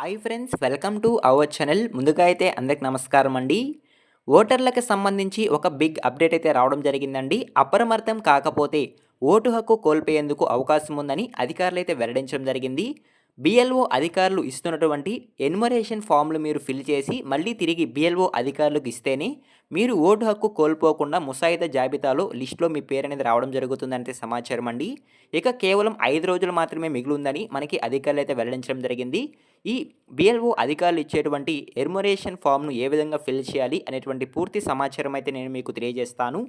Hi friends, welcome to our channel. ముందుగా అయితే అందరికి నమస్కారం అండి. ఓటర్లకు సంబంధించి ఒక బిగ్ అప్డేట్ అయితే రావడం జరిగిందండి. అప్రమత్తం కాకపోతే ఓటు హక్కు కోల్పోయేందుకు అవకాశం ఉందని అధికారులు అయితే వెల్లడించడం జరిగింది. బిఎల్ఓ అధికారులు ఇస్తున్నటువంటి ఎన్యుమరేషన్ ఫామ్లు మీరు ఫిల్ చేసి మళ్ళీ తిరిగి బిఎల్ఓ అధికారులకు ఇస్తేనే మీరు ఓటు హక్కు కోల్పోకుండా ముసాయిదా జాబితాలో లిస్టులో మీ పేరు అనేది రావడం జరుగుతుందంటే సమాచారం అండి. ఇక కేవలం 5 రోజులు మాత్రమే మిగిలి ఉందని మనకి అధికారులు అయితే వెల్లడించడం జరిగింది. ఈ బిఎల్ఓ అధికారులు ఇచ్చేటువంటి ఎన్యుమరేషన్ ఫామ్ను ఏ విధంగా ఫిల్ చేయాలి అనేటువంటి పూర్తి సమాచారం అయితే నేను మీకు తెలియజేస్తాను.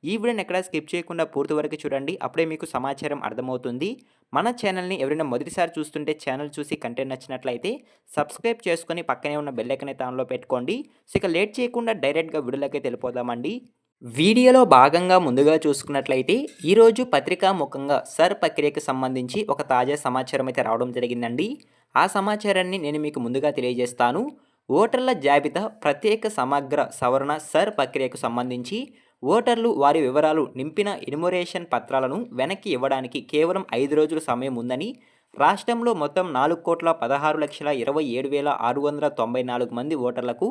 ఈ వీడియోని ఎక్కడ స్కిప్ చేయకుండా పూర్తి వరకు చూడండి. అప్పుడే మీకు సమాచారం అర్థమవుతుంది. మన ఛానల్ని ఎవరైనా మొదటిసారి చూస్తుంటే ఛానల్ చూసి కంటెంట్ నచ్చినట్లయితే సబ్స్క్రైబ్ చేసుకొని పక్కనే ఉన్న బెల్ ఐకాన్ అయితే ఆన్లో పెట్టుకోండి. సో ఇక లేట్ చేయకుండా డైరెక్ట్గా వీడియోలోకి వెళ్ళిపోదామండి. వీడియోలో భాగంగా ముందుగా చూసుకున్నట్లయితే ఈరోజు పత్రికా ముఖంగా సర్ ప్రక్రియకు సంబంధించి ఒక తాజా సమాచారం అయితే రావడం జరిగిందండి. ఆ సమాచారాన్ని నేను మీకు ముందుగా తెలియజేస్తాను. ఓటర్ల జాబితా ప్రత్యేక సమగ్ర సవరణ సర్ ప్రక్రియకు సంబంధించి ఓటర్లు వారి వివరాలు నింపిన ఎన్యుమరేషన్ పత్రాలను వెనక్కి ఇవ్వడానికి కేవలం 5 రోజుల సమయం ఉందని, రాష్ట్రంలో మొత్తం 4,16,27,694 మంది ఓటర్లకు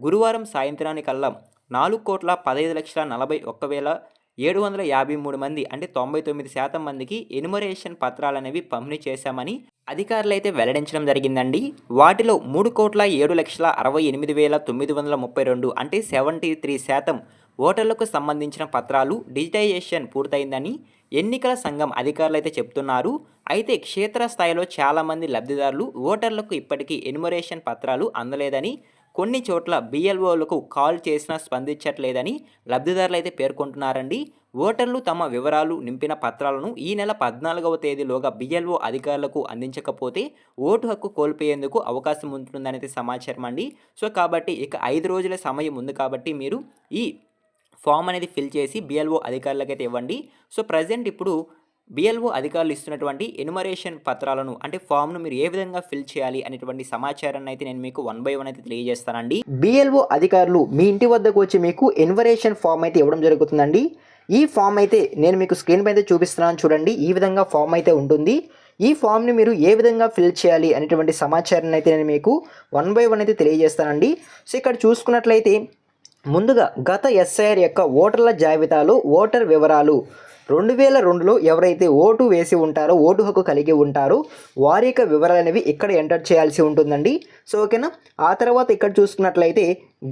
గురువారం సాయంత్రానికల్లా 4,15,41,753 మంది అంటే 99% మందికి ఎన్యుమరేషన్ పత్రాలనేవి పంపిణీ చేశామని అధికారులు అయితే వెల్లడించడం జరిగిందండి. వాటిలో 3,07,68,932 అంటే 73% ఓటర్లకు సంబంధించిన పత్రాలు డిజిటైజేషన్ పూర్తయిందని ఎన్నికల సంఘం అధికారులు అయితే చెప్తున్నారు. అయితే క్షేత్రస్థాయిలో చాలామంది లబ్ధిదారులు ఓటర్లకు ఇప్పటికీ ఎన్యుమరేషన్ పత్రాలు అందలేదని, కొన్ని చోట్ల బిఎల్ఓలకు కాల్ చేసినా స్పందించట్లేదని లబ్ధిదారులు అయితే పేర్కొంటున్నారండి. ఓటర్లు తమ వివరాలు నింపిన పత్రాలను ఈ నెల 14వ తేదీలోగా బిఎల్ఓ అధికారులకు అందించకపోతే ఓటు హక్కు కోల్పోయేందుకు అవకాశం ఉంటుందనేది సమాచారం అండి. సో కాబట్టి ఇక 5 రోజుల సమయం ఉంది కాబట్టి మీరు ఈ ఫామ్ అనేది ఫిల్ చేసి బిఎల్ఓ అధికారులకైతే ఇవ్వండి. సో ప్రజెంట్ ఇప్పుడు బిఎల్ఓ అధికారులు ఇస్తున్నటువంటి ఎన్యుమరేషన్ పత్రాలను అంటే ఫామ్ను మీరు ఏ విధంగా ఫిల్ చేయాలి అనేటువంటి సమాచారాన్ని అయితే నేను మీకు 1 by 1 అయితే తెలియజేస్తానండి. బిఎల్ఓ అధికారులు మీ ఇంటి వద్దకు వచ్చి మీకు ఎన్యుమరేషన్ ఫామ్ అయితే ఇవ్వడం జరుగుతుందండి. ఈ ఫామ్ అయితే నేను మీకు స్క్రీన్ పైన చూపిస్తున్నాను చూడండి. ఈ విధంగా ఫామ్ అయితే ఉంటుంది. ఈ ఫామ్ని మీరు ఏ విధంగా ఫిల్ చేయాలి అనేటువంటి సమాచారాన్ని అయితే నేను మీకు 1 by 1 అయితే తెలియజేస్తానండి. సో ఇక్కడ చూసుకున్నట్లయితే ముందుగా గత ఎస్ఐఆర్ యొక్క ఓటర్ల జాబితాలో ఓటర్ వివరాలు 2002లో ఎవరైతే ఓటు వేసి ఉంటారో, ఓటు హక్కు కలిగి ఉంటారో వారి యొక్క వివరాలు అనేవి ఇక్కడ ఎంటర్ చేయాల్సి ఉంటుందండి. సో ఓకేనా. ఆ తర్వాత ఇక్కడ చూసుకున్నట్లయితే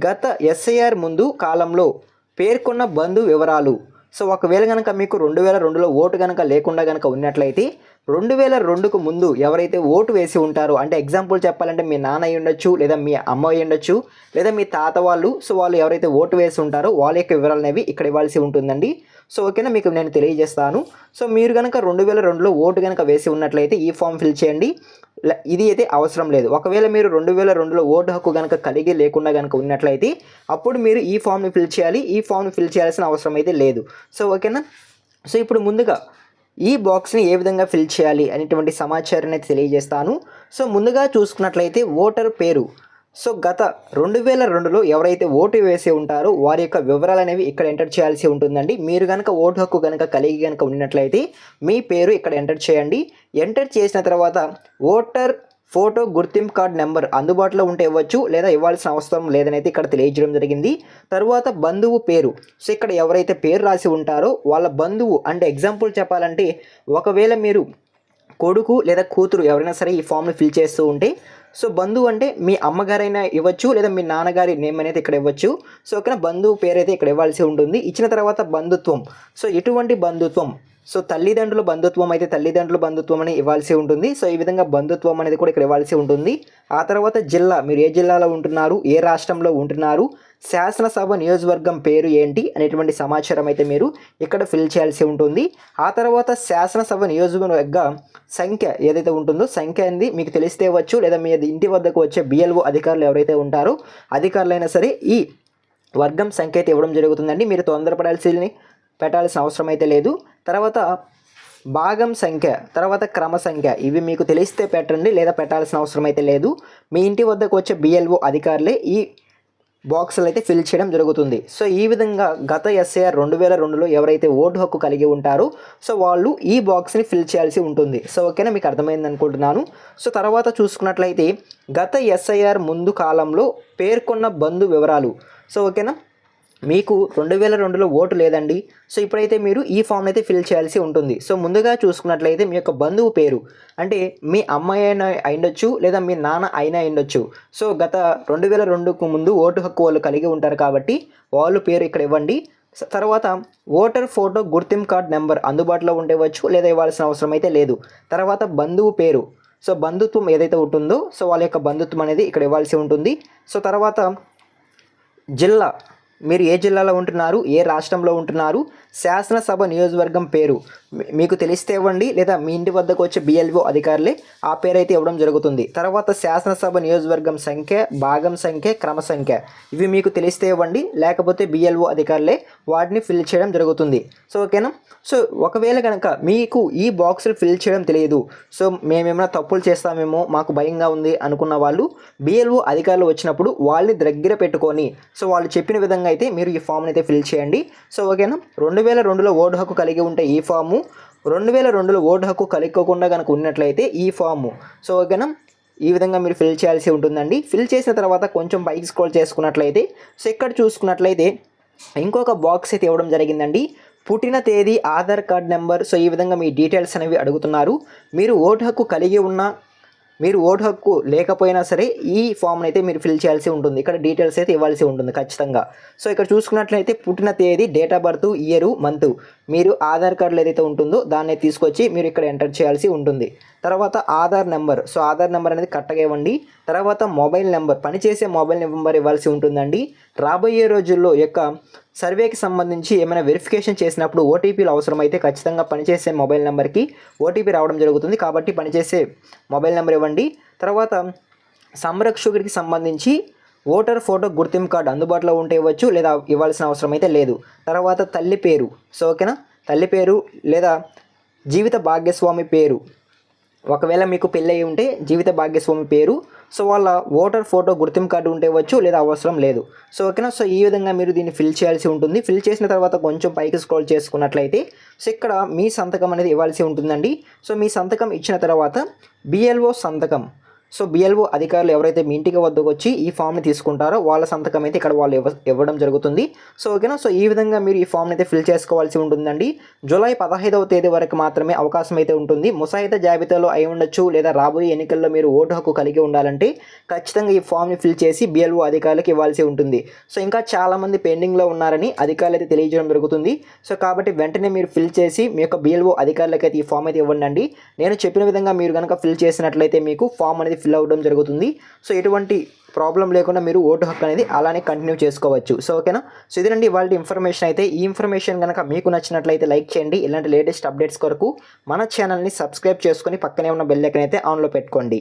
గత ఎస్ఐఆర్ ముందు కాలంలో పేర్కొన్న బంధు వివరాలు. సో ఒకవేళ కనుక మీకు 2002లో ఓటు కనుక లేకుండా కనుక ఉన్నట్లయితే 2002కు ముందు ఎవరైతే ఓటు వేసి ఉంటారో, అంటే ఎగ్జాంపుల్ చెప్పాలంటే మీ నాన్న అయి ఉండొచ్చు, లేదా మీ అమ్మ అయి ఉండొచ్చు, లేదా మీ తాత వాళ్ళు. సో వాళ్ళు ఎవరైతే ఓటు వేసి ఉంటారో వాళ్ళ యొక్క వివరాలు అనేవి ఇక్కడ ఇవ్వాల్సి ఉంటుందండి. సో ఓకేనా, మీకు నేను తెలియజేస్తాను. సో మీరు కనుక 2002లో ఓటు కనుక వేసి ఉన్నట్లయితే ఈ ఫామ్ ఫిల్ చేయండి. ఇది అయితే అవసరం లేదు. ఒకవేళ మీరు 2002లో ఓటు హక్కు కనుక కలిగి లేకుండా కనుక ఉన్నట్లయితే అప్పుడు మీరు ఈ ఫామ్ని ఫిల్ చేయాలి. ఈ ఫామ్ని ఫిల్ చేయాల్సిన అవసరం అయితే లేదు. సో ఓకేనా. సో ఇప్పుడు ముందుగా ఈ బాక్స్ని ఏ విధంగా ఫిల్ చేయాలి అనేటువంటి సమాచారాన్ని అయితే తెలియజేస్తాను. సో ముందుగా చూసుకున్నట్లయితే ఓటర్ పేరు. సో గత 2002లో ఎవరైతే ఓటు వేసి ఉంటారో వారి యొక్క వివరాలు అనేవి ఇక్కడ ఎంటర్ చేయాల్సి ఉంటుందండి. మీరు కనుక ఓటు హక్కు కనుక కలిగి కనుక ఉన్నట్లయితే మీ పేరు ఇక్కడ ఎంటర్ చేయండి. ఎంటర్ చేసిన తర్వాత ఓటర్ ఫోటో గుర్తింపు కార్డ్ నెంబర్ అందుబాటులో ఉంటే ఇవ్వచ్చు, లేదా ఇవ్వాల్సిన అవసరం లేదనైతే ఇక్కడ తెలియజేయడం జరిగింది. తర్వాత బంధువు పేరు. సో ఇక్కడ ఎవరైతే పేరు రాసి ఉంటారో వాళ్ళ బంధువు, అంటే ఎగ్జాంపుల్ చెప్పాలంటే ఒకవేళ మీరు కొడుకు లేదా కూతురు ఎవరైనా సరే ఈ ఫామ్ని ఫిల్ చేస్తూ ఉంటే, సో బంధువు అంటే మీ అమ్మగారైనా ఇవ్వచ్చు, లేదా మీ నాన్నగారి నేమ్ అనేది ఇక్కడ ఇవ్వచ్చు. సో ఓకేనా, బంధువు పేరు అయితే ఇక్కడ ఇవ్వాల్సి ఉంటుంది. ఇచ్చిన తర్వాత బంధుత్వం. సో ఎటువంటి బంధుత్వం. సో తల్లిదండ్రుల బంధుత్వం అయితే తల్లిదండ్రుల బంధుత్వం అని ఇవ్వాల్సి ఉంటుంది. సో ఈ విధంగా బంధుత్వం అనేది కూడా ఇక్కడ ఇవ్వాల్సి ఉంటుంది. ఆ తర్వాత జిల్లా, మీరు ఏ జిల్లాలో ఉంటున్నారు, ఏ రాష్ట్రంలో ఉంటున్నారు, శాసనసభ నియోజకవర్గం పేరు ఏంటి అనేటువంటి సమాచారం అయితే మీరు ఇక్కడ ఫిల్ చేయాల్సి ఉంటుంది. ఆ తర్వాత శాసనసభ నియోజకవర్గ సంఖ్య ఏదైతే ఉంటుందో సంఖ్య అనేది మీకు తెలిస్తే ఇవ్వచ్చు, లేదా మీ ఇంటి వద్దకు వచ్చే బిఎల్ఓ అధికారులు ఎవరైతే ఉంటారో అధికారులైనా సరే ఈ వర్గం సంఖ్య అయితే ఇవ్వడం జరుగుతుందండి. మీరు పెట్టాల్సిన అవసరం అయితే లేదు. తర్వాత భాగం సంఖ్య, తర్వాత క్రమ సంఖ్య, ఇవి మీకు తెలిస్తే పెట్టండి, లేదా పెట్టాల్సిన అవసరం అయితే లేదు. మీ ఇంటి వద్దకు వచ్చే బిఎల్ఓ అధికారులే ఈ బాక్సులు అయితే ఫిల్ చేయడం జరుగుతుంది. సో ఈ విధంగా గత ఎస్ఐఆర్ 2002లో ఎవరైతే ఓటు హక్కు కలిగి ఉంటారో సో వాళ్ళు ఈ బాక్స్ని ఫిల్ చేయాల్సి ఉంటుంది. సో ఓకేనా, మీకు అర్థమైంది అనుకుంటున్నాను. సో తర్వాత చూసుకున్నట్లయితే గత ఎస్ఐఆర్ ముందు కాలంలో పేర్కొన్న బంధు వివరాలు. సో ఓకేనా, మీకు 2002లో ఓటు లేదండి. సో ఇప్పుడైతే మీరు ఈ ఫామ్ అయితే ఫిల్ చేయాల్సి ఉంటుంది. సో ముందుగా చూసుకున్నట్లయితే మీ యొక్క బంధువు పేరు, అంటే మీ అమ్మాయి అయినా అయిండొచ్చు లేదా మీ నాన్న అయినా అయిండొచ్చు. సో గత 2002కు ముందు ఓటు హక్కు వాళ్ళు కలిగి ఉంటారు కాబట్టి వాళ్ళు పేరు ఇక్కడ ఇవ్వండి. తర్వాత ఓటర్ ఫోటో గుర్తింపు కార్డ్ నెంబర్ అందుబాటులో ఉండవచ్చు లేదా ఇవ్వాల్సిన అవసరం అయితే లేదు. తర్వాత బంధువు పేరు, సో బంధుత్వం ఏదైతే ఉంటుందో సో వాళ్ళ యొక్క బంధుత్వం అనేది ఇక్కడ ఇవ్వాల్సి ఉంటుంది. సో తర్వాత జిల్లా, మీరు ఏ జిల్లాలో ఉంటున్నారు, ఏ రాష్ట్రంలో ఉంటున్నారు, శాసనసభ నియోజకవర్గం పేరు మీకు తెలిస్తే ఇవ్వండి లేదా మీ ఇంటి వద్దకు వచ్చే బిఎల్ఓ అధికారులే ఆ పేరు అయితే ఇవ్వడం జరుగుతుంది. తర్వాత శాసనసభ నియోజకవర్గం సంఖ్య, భాగం సంఖ్య, క్రమ సంఖ్య ఇవి మీకు తెలిస్తే ఇవ్వండి, లేకపోతే బిఎల్ఓ అధికారులే వాటిని ఫిల్ చేయడం జరుగుతుంది. సో ఓకేనా. సో ఒకవేళ కనుక మీకు ఈ బాక్సులు ఫిల్ చేయడం తెలియదు, సో మేమేమైనా తప్పులు చేస్తామేమో మాకు భయంగా ఉంది అనుకున్న వాళ్ళు బిఎల్ఓ అధికారులు వచ్చినప్పుడు వాళ్ళని దగ్గర పెట్టుకొని సో వాళ్ళు చెప్పిన విధంగా అయితే మీరు ఈ ఫామ్ని అయితే ఫిల్ చేయండి. సో ఓకేనా. 2002లో ఓటు హక్కు కలిగి ఉంటే ఈ ఫాము, 2002లో ఓటు హక్కు కలిగకుండా కనుక ఉన్నట్లయితే ఈ ఫాము. సో ఓకేనా, ఈ విధంగా మీరు ఫిల్ చేయాల్సి ఉంటుందండి. ఫిల్ చేసిన తర్వాత కొంచెం పైకి స్క్రోల్ చేసుకున్నట్లయితే సో ఇక్కడ చూసుకున్నట్లయితే ఇంకొక బాక్స్ అయితే ఇవ్వడం జరిగిందండి. పుట్టిన తేదీ, ఆధార్ కార్డ్ నెంబర్. సో ఈ విధంగా మీ డీటెయిల్స్ అనేవి అడుగుతున్నారు. మీరు ఓటు హక్కు కలిగి ఉన్న, మీరు ఓటు హక్కు లేకపోయినా సరే ఈ ఫామ్ని అయితే మీరు ఫిల్ చేయాల్సి ఉంటుంది. ఇక్కడ డీటెయిల్స్ అయితే ఇవ్వాల్సి ఉంటుంది ఖచ్చితంగా. సో ఇక్కడ చూసుకున్నట్లయితే పుట్టిన తేదీ, date of birth, year, month మీరు ఆధార్ కార్డులో ఏదైతే ఉంటుందో దాన్ని తీసుకొచ్చి మీరు ఇక్కడ ఎంటర్ చేయాల్సి ఉంటుంది. తర్వాత Aadhaar number, so Aadhaar number అనేది కరెక్ట్గా ఇవ్వండి. తర్వాత మొబైల్ నెంబర్, పనిచేసే మొబైల్ నెంబర్ ఇవ్వాల్సి ఉంటుందండి. రాబోయే రోజుల్లో యొక్క సర్వేకి సంబంధించి ఏమైనా వెరిఫికేషన్ చేసినప్పుడు ఓటీపీలు అవసరమైతే ఖచ్చితంగా పనిచేసే మొబైల్ నెంబర్కి ఓటీపీ రావడం జరుగుతుంది కాబట్టి పనిచేసే మొబైల్ నెంబర్ ఇవ్వండి. తర్వాత సంరక్షకుడికి సంబంధించి ఓటర్ ఫోటో గుర్తింపు కార్డు అందుబాటులో ఉంటే ఇవ్వచ్చు లేదా ఇవ్వాల్సిన అవసరం అయితే లేదు. తర్వాత తల్లి పేరు, సో ఓకేనా, తల్లి పేరు లేదా జీవిత భాగ్యస్వామి పేరు, ఒకవేళ మీకు పెళ్ళి అయి ఉంటే జీవిత భాగ్యస్వామి పేరు, సో వాళ్ళ ఓటర్ ఫోటో గుర్తింపు కార్డు ఉంటే ఇవ్వచ్చు లేదా అవసరం లేదు. సో ఓకేనా. సో ఈ విధంగా మీరు దీన్ని ఫిల్ చేయాల్సి ఉంటుంది. ఫిల్ చేసిన తర్వాత కొంచెం పైకి స్క్రోల్ చేసుకున్నట్లయితే సో ఇక్కడ మీ సంతకం అనేది ఇవ్వాల్సి ఉంటుందండి. సో మీ సంతకం ఇచ్చిన తర్వాత బిఎల్ఓ సంతకం, సో బిఎల్ఓ అధికారులు ఎవరైతే మీ ఇంటికి వద్దకు వచ్చి ఈ ఫామ్ని తీసుకుంటారో వాళ్ళ సంతకం అయితే ఇక్కడ వాళ్ళు ఇవ్వడం జరుగుతుంది. సో ఓకేనా. సో ఈ విధంగా మీరు ఈ ఫామ్ని అయితే ఫిల్ చేసుకోవాల్సి ఉంటుందండి. జూలై 15వ తేదీ వరకు మాత్రమే అవకాశం అయితే ఉంటుంది. ముసాయిదా జాబితాలో అయి ఉండొచ్చు లేదా రాబోయే ఎన్నికల్లో మీరు ఓటు హక్కు కలిగి ఉండాలంటే ఖచ్చితంగా ఈ ఫామ్ని ఫిల్ చేసి బిఎల్ఓ అధికారులకు ఇవ్వాల్సి ఉంటుంది. సో ఇంకా చాలామంది పెండింగ్లో ఉన్నారని అధికారులు అయితే తెలియజేయడం జరుగుతుంది. సో కాబట్టి వెంటనే మీరు ఫిల్ చేసి మీ యొక్క బిఎల్ఓ అధికారులకు అయితే ఈ ఫామ్ అయితే ఇవ్వండి. నేను చెప్పిన విధంగా మీరు కనుక ఫిల్ చేసినట్లయితే మీకు ఫామ్ అనేది ఫిల్ అవ్వడం జరుగుతుంది. సో ఎటువంటి ప్రాబ్లం లేకుండా మీరు ఓటు హక్కు అనేది అలానే కంటిన్యూ చేసుకోవచ్చు. సో ఓకేనా. సో ఇదేనండి ఇవాళ ఇన్ఫర్మేషన్ అయితే. ఈ ఇన్ఫర్మేషన్ కనుక మీకు నచ్చినట్లయితే లైక్ చేయండి. ఇలాంటి లేటెస్ట్ అప్డేట్స్ కొరకు మన ఛానల్ని సబ్స్క్రైబ్ చేసుకొని పక్కనే ఉన్న బెల్ ఐకాన్ అయితే ఆన్లో పెట్టుకోండి.